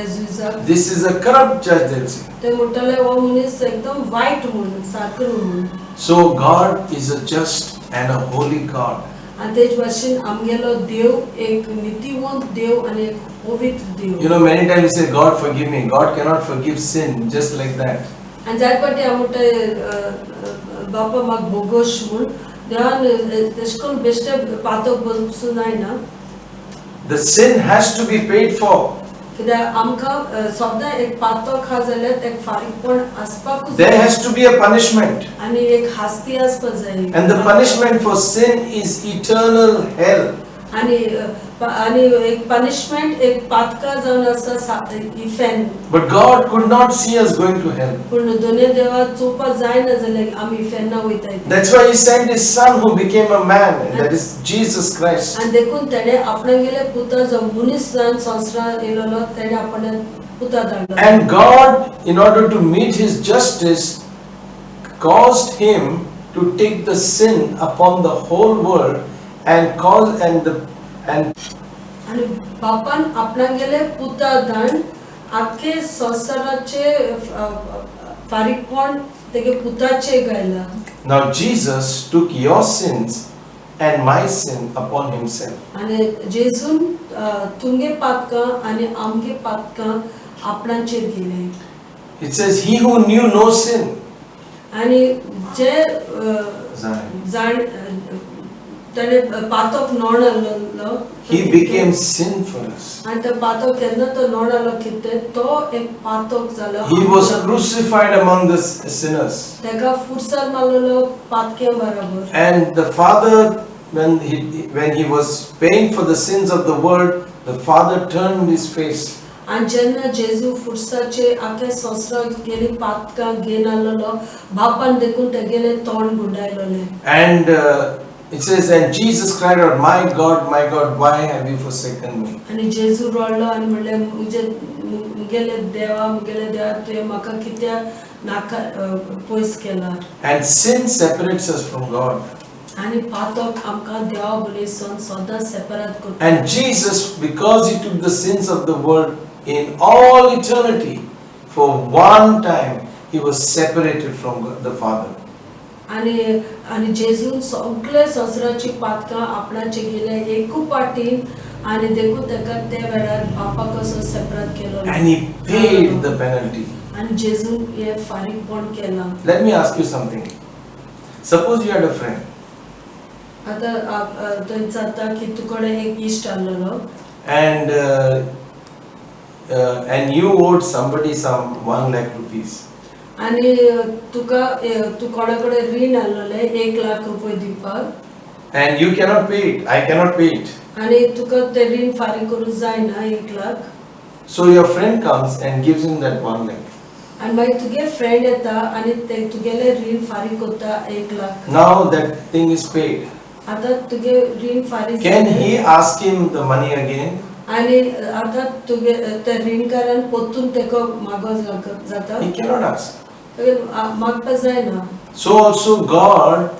एजुजाक This is a corrupt judge, they'll say. ते म्हणटले हो मनीस एकदम वायट म्हणून सारको म्हणून. So God is a just and a holy God. आनी तेच भाशेन आमगेलो देव एक नितीवंत देव आनी एक पवित्र देव. You know, many times we say, God forgive me. God cannot forgive sin just like that. आनी जाय पाटी हांव म्हणटा बापा म्हाका बोगोश म्हूण देवान तेश कोन्न बेश्टे पातक बसूं जायना. The sin has to be paid for. कित्याक आमकां सदां एक पातक आहा जाल्यार तेका फारीकपण आसपाकूच There has to be a punishment. आनी एक हास्ती आसपाक जाय. And the punishment for sin is eternal hell. आनी एक पनिशमेंट एक पातका जावन आसा इफेन. But God could not see us going to hell. पूण दोनूय देवा चोवपाक जायना जाल्यार आमी इफेन्ना वयताय. That's why He sent His Son who became a man, and that is Jesus Christ. आनी देखून तेणे आपणागेले पुता जो मनीस जावन संवसारांत येयलो तेणे आपणाक पुता धाडलो. And God, in order to meet His justice, caused Him to take the sin upon the whole world and आनी बापान आपणागेले पुता धाडून आख्खे संवसाराचे फारीकपण तेगे पुताचे घायला. Now Jesus took your sins and my sin upon Himself. आनी जेजून तुमगे पातकां आनी आमगे पातकां आपणाचेर गेले. It says, He who knew no sin. आनी जे जाण ताणे पातक नोडलो He became sin for us. आनी तो पातक केन्ना तो नोडलो कितें तो एक पातक जालो. He was crucified among the sinners. तेका फुरसार मारलेलो पातके बराबर. And the Father, when he was paying for the sins of the world, the Father turned His face. आनी जेन्ना जेजू फुरसाचे आख्या संवसाराक गेली पातकां घेवन आयलोलो बापान देखून तेगेले तोंड गुंडायलोले. And it says, and Jesus cried out, my God, why have you forsaken me? आनी जेजू रडलो आनी म्हणले मुगेले देवा तुवें म्हाका कित्याक नाका पयस केला. And sin separates us from God. आनी पातक आमकां देवा बलेसून सदां सेपरेट करता. And Jesus, because He took the sins of the world in all eternity, for one time, He was separated from the Father. आनी जेजून सगळे संवसाराची पातकां आपणाचे गेले एकू पाटीन आनी देखून तेका ते वेळार बापा कसो separate Kelo. And He paid the penalty. आनी जेजून हे फारीकपण केला. Let me ask you something. Suppose you had a friend. आतां थंय जाता की तुकडे एक इश्ट आसलेलो and you owed somebody some 1 lakh rupees. आनी तुका तू कोणा कडेन रीण आसलेले 1 लाख रुपया दिवपाक. And you cannot pay it. I cannot pay it. आनी तुका ते रीण फारीक करूंक जायना 1 lakh. So your friend comes and gives him that 1 lakh. आनी मागीर तुगे फ्रेंड येता आनी ते तुगेले रीण फारीक करता 1 lakh. Now that thing is paid. आतां तुगे रीण फारीक Can he ask him the money again? आनी आतां तुगे ते रीणकारान परतून तेको मागोवंक जाता. He cannot ask. मागपाक जायना. So also God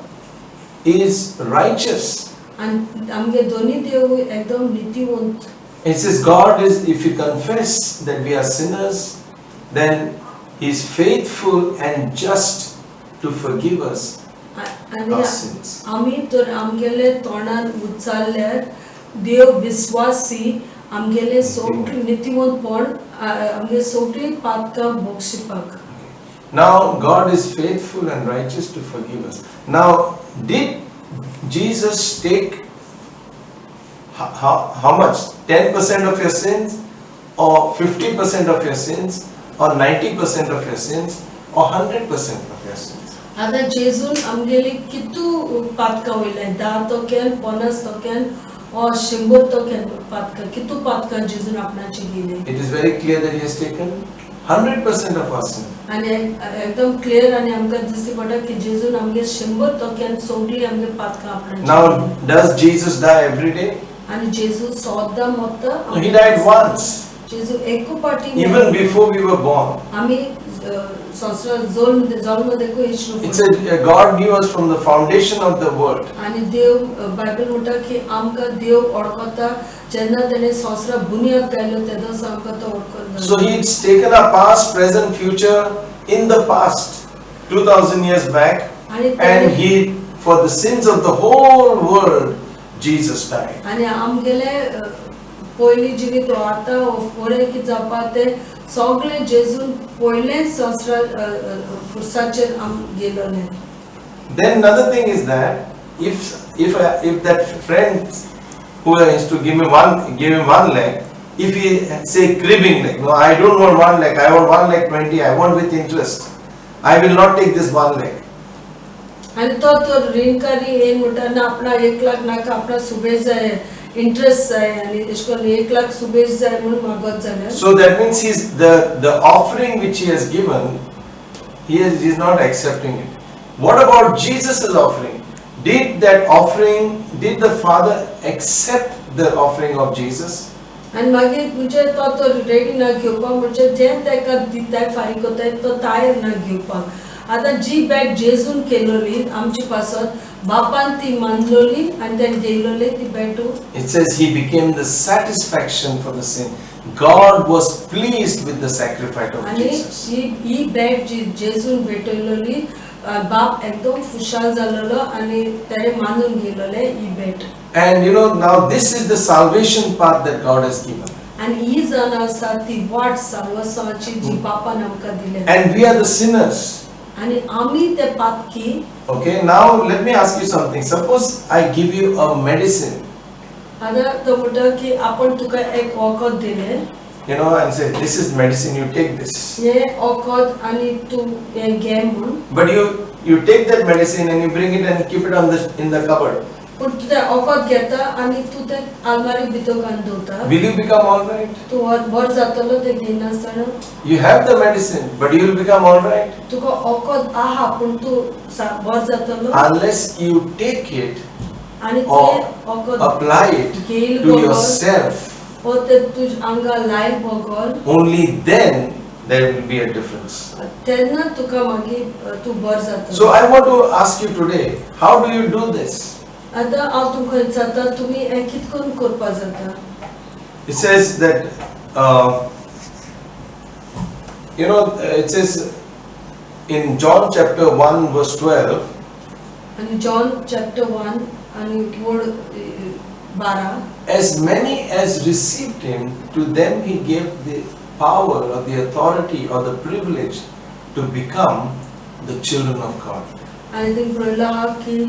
is righteous. आनी आमगे दोनी देव एकदम नीतिवंत. It says God is, if we confess that we are sinners, then He is faithful and just to forgive us our sins. आमी तर आमगेले तोंडान उच्चारल्यार देव विश्वासी आमगेले सगळी नीतिवंतपण आमगे सगळी पातकां बक्षिपाक. Now God is faithful and righteous to forgive us. Now did Jesus take how much? 10% of your sins, or 50% of your sins, or 90% of your sins, or 100% of your sins? आता जेजून आमगेली कितू पातकां वयले 10 टक्क्यान 50 टक्क्यान or 100 टक्क्यान पातकां कितू पातकां जेजून आपणाचे गेले. It is very clear that He has taken 100% of our sin. आनी एकदम क्लियर आनी आमकां दिसता पडटा की जेजून आमगे 100 टक्क्यान सगळी आमगे पातकां आपणाचे. Now does Jesus die every day? आनी जेजू सदां मरता. He died once. जेजू एकू पाटी Even before we were born. आमी संस्रा जल्म देखो इश्नु It said God knew us from the foundation of the world. आणि देव बायबल म्हणटा की आमकां देव ओळखता जेन्ना तेणे संस्रा बुनियाद घालो तेदोस आमकां तो ओळखता. So He's taken our past, present, future in the past, 2000 years back, and He, for the sins of the whole world, Jesus died. आणि आमगेले पयली जिवीत आता फुडें कितें जावपा ते सगळे जेजून पयले संस्रा फुरसाचेर आम गेलोले. Then another thing is that if that friend who is to give him one leg, if he say cribbing leg, no, I don't want one leg, I want 1 lakh 20, I want with interest, I will not take this 1 lakh. आणि तो ऋणकारी येन म्हणटा ना आपणा 1 लाख नाका आपणा सुबेज जाय interest जाय आणि तेशकोन 1 लाख सुबेज जाय म्हणून मागत जाल्यार. So that means he's the offering which he has given, he is not accepting it. What about Jesus' offering? Did the Father accept the offering of Jesus? आणि मागीर म्हणजे तो रेडी ना घेवपाक म्हणजे जें तेका दिताय फारीक कोताय तो तयार ना घेवपाक. आता जी बॅट जेजून केलोली आमची पासत बापान ती मानलोली आणि तेन गेलोली ती bat. It says he became the satisfaction for the sin. God was pleased with the sacrifice of आणि Jesus. ही बॅट जी जेजून भेटलोली बाप एकदम खुशाल जालोलो आणि तेणे मानून गेलोले ही bat. And now this is the salvation path that God has given. आणि ही जाण आसा ती वाट साल्वासाची जी बापान आमकां दिले. And we are the sinners. आणि आमी ते पातकी. Okay, now let me ask you something. Suppose I give you a medicine. आता तो म्हणटा की आपण तुका एक वखद दिले. And say, this is medicine, you take this. हे वखद आणि तू हे घे म्हणून. But you take that medicine and you bring it and keep it in the cupboard. पण तू ते वखद घेता आणि तू ते अलमारी भितर घालून दवरता. Will you become all right? तू बर जातलो ते घेनासतना. You have the medicine, but you will become all right. तुका वखद आहा पण तू बर जातलो. Unless you take it आणि ते or वखद apply it to yourself, ओ ते तुझ आंगा लायल बगल. only then there will be a difference. तेन्ना तुका मागीर तू बर जातलो. So I want to ask you today, how do you do this? आता हांव तुमकां विचारता तुमी हे कितकोन करपा जाता. It says that it says in John chapter 1 verse 12. आणि जॉन चॅप्टर 1 आणि word 12. As many as received him, to them he gave the power or the authority or the privilege to become the children of God. आणि thing बरयला हा की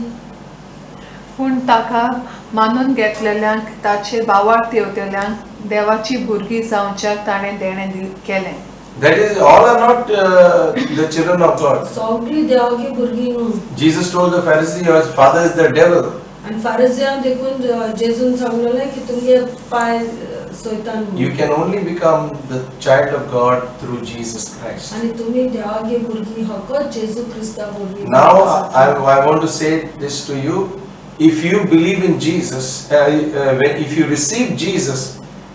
पूण ताका मानून घेतलेल्यांक ताचे भावार्थ येवतेल्यांक देवाची भुरगीं जावच्याक ताणें देणें केलें. That is, all are not the children of God. सगळी देवाची भुरगीं न्हू. Jesus told the Pharisees, your father is the devil. आणि फारिझियां देखून जेजून सांगलेलें की तुमगे पाय सैतान. You can only become the child of God through Jesus Christ. आणि तुम्ही देवाची भुरगीं फकत जेजू ख्रिस्ता भुरगीं. Now I want to say this to you. If you believe in Jesus, if you receive Jesus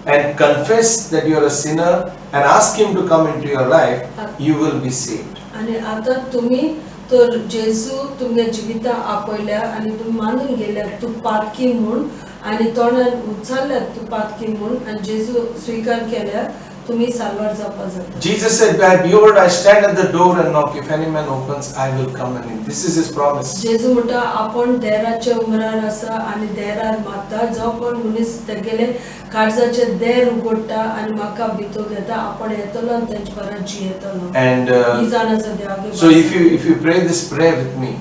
and confess that you are a sinner and ask him to come into your life, you will be saved. आणि आता तुम्ही तर जेजू तुमगे जिविता आपयल्या आणि तुम्ही मानून गेल्या तू पातकी म्हूण आणि तोंडान उचलल्यात तू पातकी म्हूण आणि जेजू स्वीकार केल्या तुम्ही साल्वार जावपा जाता. Jesus said, behold, I stand at the door and knock. If any man opens, I will come and in. This is his promise. जेजू म्हणटा आपण देराच्या उमरार आसा आणि देरार मारता. जो कोण मनीस तेगेले काळजाचे देर उगडटा आणि म्हाका भितर घेता आपण येतलो आणि तेंचे परत जियेतलो. And ही जाण आसा देवागे. so if you pray this prayer with me,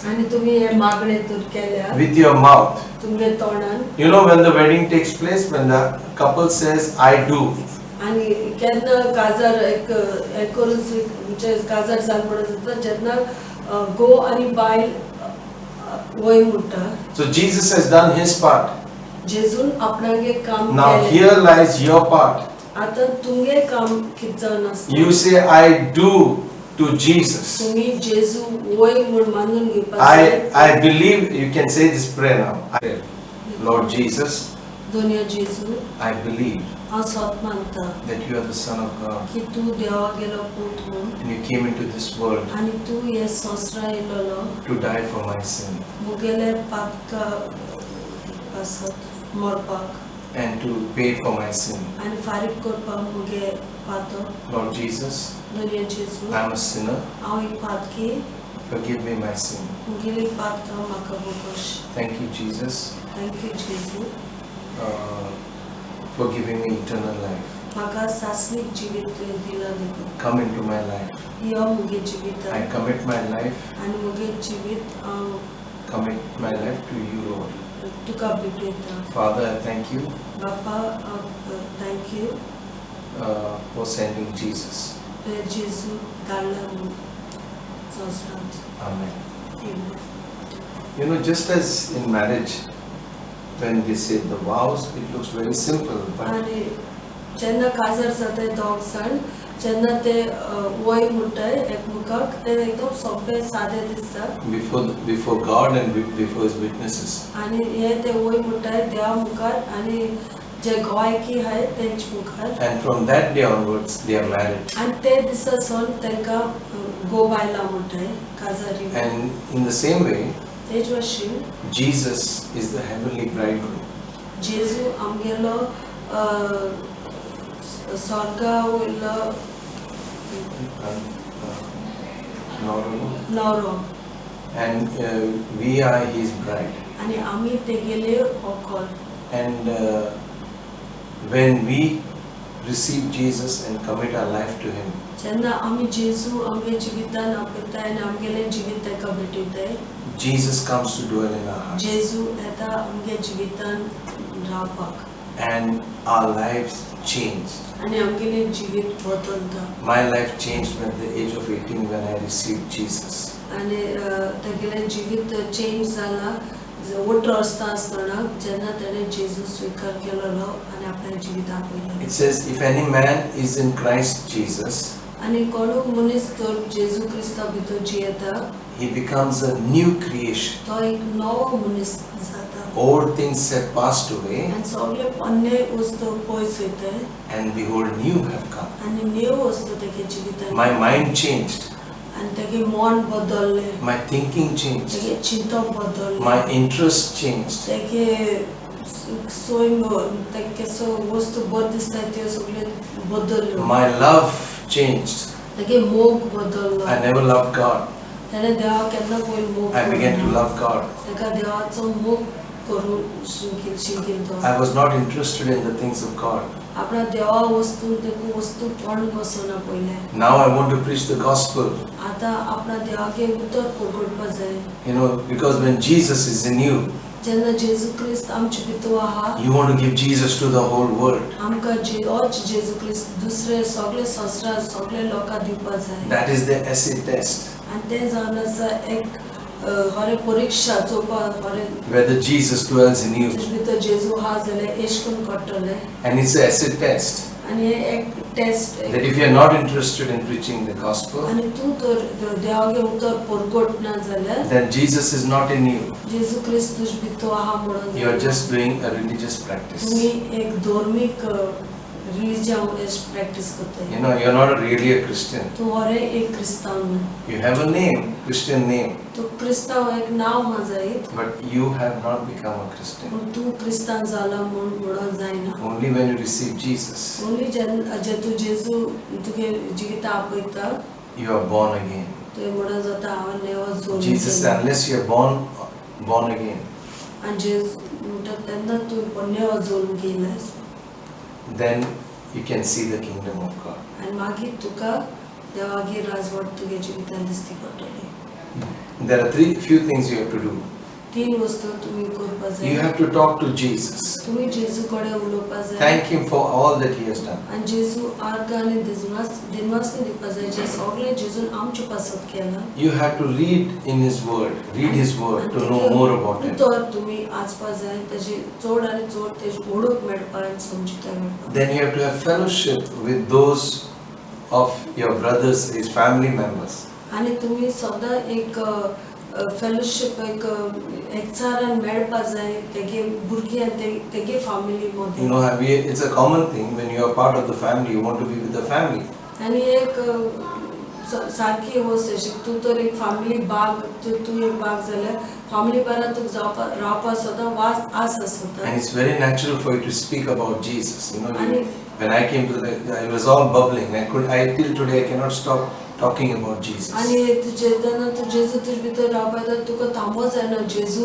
आणि तुम्ही हे मागणे तर केल्या with your mouth, तुमगे तोंडान. when the wedding takes place, when the couple says, I do. आणि केन्ना काजार एक करून म्हणजे काजार जाल पडत जाता जेन्ना गो आणि बायल वय म्हणटा. So Jesus has done his part. जेजून आपणागे काम Now केलें. here lies your part. आता तुमगे काम कित जावन आसा. You say, I do to Jesus. तुम्ही जेजू वय म्हूण मानून घेवपा. I believe. You can say this prayer now. Lord Jesus, Doniya Jeju I believe हांव सत मानता that you are the Son of God की तू देवा गेलो पूत म्हूण and you came into this world आनी तू हे संवसारा येयलो to die for my sin मुगेले Patkai पासत मरपाक and to pay for my sin. आनी फारीक करपाक मुगे पातो Lord Jesus, दुनिया जेजू I am a sinner. हांव एक पातकी Forgive me my sin. मुगेली पातका म्हाका बखश Thank you, Jesus, thank you Jesus for giving me eternal life. म्हाका सासणीक जिवीत तुवें दिलां देखून Come into my life. यो मुगे I जिवितान commit my life, आनी मुगे जिवीत हांव commit my life to you, Lord. तुका भेटयता Father, I thank you बापा थँक्यू for sending Jesus. तुवें जेजू धाडला म्हूण संवसारांत Amen. Amen. You know, just as in marriage, when they say the vows, it looks very simple, but आनी जेन्ना काजार जाताय दोग जाण जेन्ना ते वय म्हणटाय एकमुखाक ते एकदम सोंपें सादें दिसता before God and before His witnesses. आनी हे ते वय म्हणटाय देवा मुखार आनी जे गोवायकी आहाय तेंच मुखार And from that day onwards, they are married. आनी ते दिसा सावन तांकां गोबायला म्हणटाय काजारी And in the same way, तेच भाशेन Jesus is the heavenly bridegroom. जेजू आमगेलो स्वर्गा वयलो नवरो And we are His bride. आनी आमी तेगेले व्हंकल And when we receive Jesus and commit our life to Him, जेन्ना आमी जेजू आमगे जिवितान आपयताय आनी आमगेलें जिवीत ताका भेटयताय Jesus comes to dwell in our hearts. जेजू येता आमगे जिवितान रावपाक And our lives change. आनी आमगेलें जिवीत बदलता My life changed at the age of 18 when I received Jesus. आनी तेगेलें जिवीत चेंज जाला 18 आसता आसतना जेन्ना ताणें जेजू स्वीकार केलेलो आनी आपल्या जिविताक आपयलो It says, if any man is in Christ Jesus, आनी कोणूय मनीस तर जेजू क्रिस्ता भितर जियेता he becomes a new creation. तो एक नवो मनीस जाता Old things have passed away, आनी सगळे पोन्ने वस्तू पयस वयताय and behold, new have come. आनी न्यू वस्तू तेगे जिवितान My mind changed. आनी तेगे मन बदलले My thinking changed. तेगे चिंतप बदलले My interest changed. तेगे सोय तेगे सो वस्तू बरें दिसता त्यो सगळे बदलल्यो My love changed. तेगे मोग बदललो I never loved God. ताणें देवा केन्ना पयलीं मोग I began to love God. ताका देवाचो मोग करून शिकिल तो I was not interested in the things of God. आपणा देवा वस्तू तेका वस्तू पण बसोना पयले Now I want to preach the gospel. आतां आपणा देवागे उतर पकडपा जाय You know, because when Jesus is in you, जेन्ना जेजू क्रिस्त आमचे भितर आहा you want to give Jesus to the whole world. आमकां होच जेजू क्रिस्त दुसरे सगळे संवसारांत सगळे लोकांक दिवपा जाय That is the acid test. आनी तें जावन आसा एक हरे परीक्षा चोवपाक हरे Whether Jesus dwells in you. तुजे भितर जेजू आहा जाल्यार एश करून काडटले And it's an acid test. आनी हे एक test That if you are not interested in preaching the gospel, आनी तूं तर देवागे उतर परगट ना जाल्यार then Jesus is not in you. जेजू क्रिस्त तुजे भितर आहा म्हणून You are just doing a religious practice. तुमी एक धार्मीक रिलीजन प्रॅक्टीस करताय You know, you're not really a Christian. तूं हरे एक क्रिस्तांव न्हू You have a name, Christian name, तूं क्रिस्तांव एक नांव मा जायत but you have not become a Christian. पूण तूं क्रिस्तांव जाला म्हणून जायना Only when you receive Jesus, only जे तूं जेजू तुगे जिविता आपयता you are born again. तुवें म्हणून जाता हांवें नेवा जोड Jesus, unless you are born again, आनी जेजू म्हणटा तेन्ना तूं नेवा जोडून घेयलास then you can see the kingdom of God. आनी मागीर तुका देवागे राजवट तुगे जिवितान दिसती पडटली There are few things you have to do. 3 वस्तू तुमी करपा You जाय have to talk to Jesus. तुमी जेजू कडेन उलोवपा जाय Thank Him for all that He has done. आनी जेजू आर्ग आनी दिनवासनी दिवपा जाय जे सगळे जेजून आमचे पासत केला You have to read in His Word, read His Word to know more about Him. तर तुमी आचपा जाय तेजे चड आनी चड तेजे ओळख मेळपा आनी समजुताय मेळपा Then you have to have fellowship with those of your brothers, His family members. आनी तुमी सदां एक फेलोशिप एक एकचारान मेळपा जाय तेगे भुरगीं आनी तेगे फॅमिली मदीं. You know, it's a common thing when you are part of the family, you want to be with the family. आनी एक सारकी वस्त अशी तूं तर एक फॅमिली बाग तूं एक बाग जाल्यार फॅमिली बारा तुका रावपा सदां आस आसता. And it's very natural for you to speak about Jesus. You know, And when I came to I was all bubbling. Till today I cannot stop talking about Jesus. आनी जेन्ना तूं जेजू तुजे भितर रावपा येता तुका थांबो जायना जेजू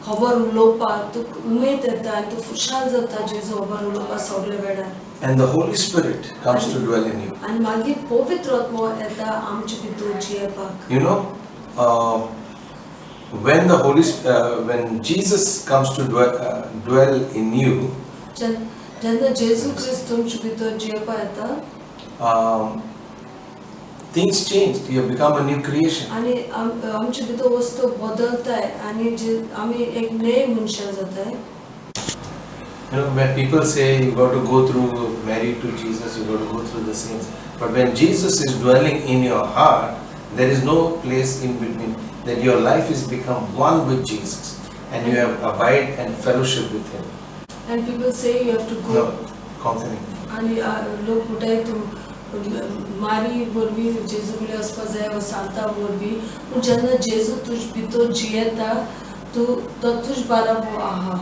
खबर उलोवपा तुका उमेद येता आनी तूं खुशाल जाता जेजू खबर उलोवपा सगळे वेळार. And the Holy Spirit comes to dwell in you. आनी मागीर पवित्र आत्मो येता आमचे भितर जियेवपाक. You know, when Jesus comes to dwell in you, जेन्ना जेजू क्रिस्त तुमचे भितर जियेवपा येता, things changed. You have become a new creation. आनी आमचे भितर वस्तू बदलताय आनी आमी एक नये मनशां जाताय. You know, when people say you got to go through married to Jesus, you got to go through the sins. But when Jesus is dwelling in your heart, there is no place in between. That your life is become one with Jesus, and you have abide and fellowship with Him. And people say you have to go. No, continue. आनी लोक म्हणटाय तूं मारी वरवीं जेजू कडेन वचपा जाय वा Santa वरवीं पूण जेन्ना जेजू तुजे भितर जियेता तूं तो तुजे बाराबो आहा.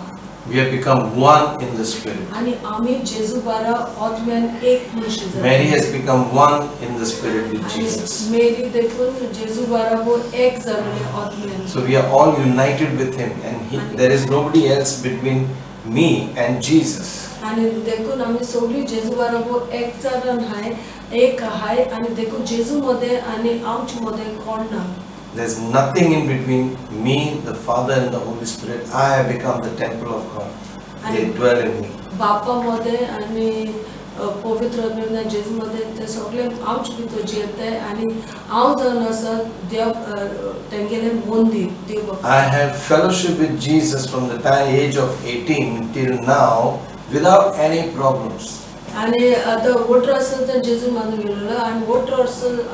We have become one in the Spirit. आनी आमी जेजू बारा आत्म्यान एक मनशी जाता. Mary has become one in the Spirit with Jesus. मेरी देखून जेजू बाराबो एक जालोले आत्म्यान. So we are all united with Him, and there is nobody else between me and Jesus. आनी देखून आमी सगळीं जेजू बाराबो एक जावन हाय एक हाय आनी देखून जेजू मदें आनी आमचे मदें कोण ना. There's nothing in between me, the Father and the Holy Spirit. I have become the temple of God. They dwell in me. बापा मदें आनी पवित्र आत्म्यान जेजू मदें ते सगळे आमचे भितर जियेताय आनी हांव जावन आसा देव तेंगेले मंदीर देव. I have fellowship with Jesus from the age of 18 till now without any problems. आनी आतां वोटर आसता ते जेजू मानून गेलो आनी वोटर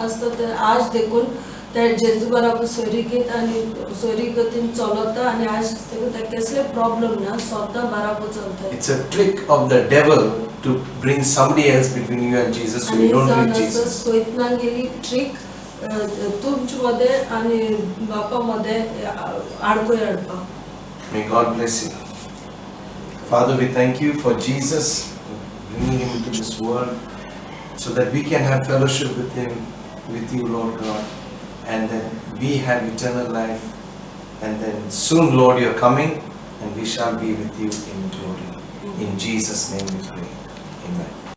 आसता ते आज देखून ते जेजू बाराबर सोयरीगीत आनी सोयरीगतीन चलता आनी आज देखून ते कसले प्रॉब्लेम ना सद्दां बाराबर चलता. It's a trick of the devil to bring somebody else between you and Jesus, so you don't reach Jesus. सोयतना गेली ट्रिक तुमचे मदें आनी बापा मदें आडकोय हाडपाक. May God bless you. Father, we thank you for Jesus bringing Him into this world so that we can have fellowship with Him, with you, Lord God, and then we have eternal life. And then soon, Lord, you're coming and we shall be with you in glory. In Jesus' name we pray. Amen.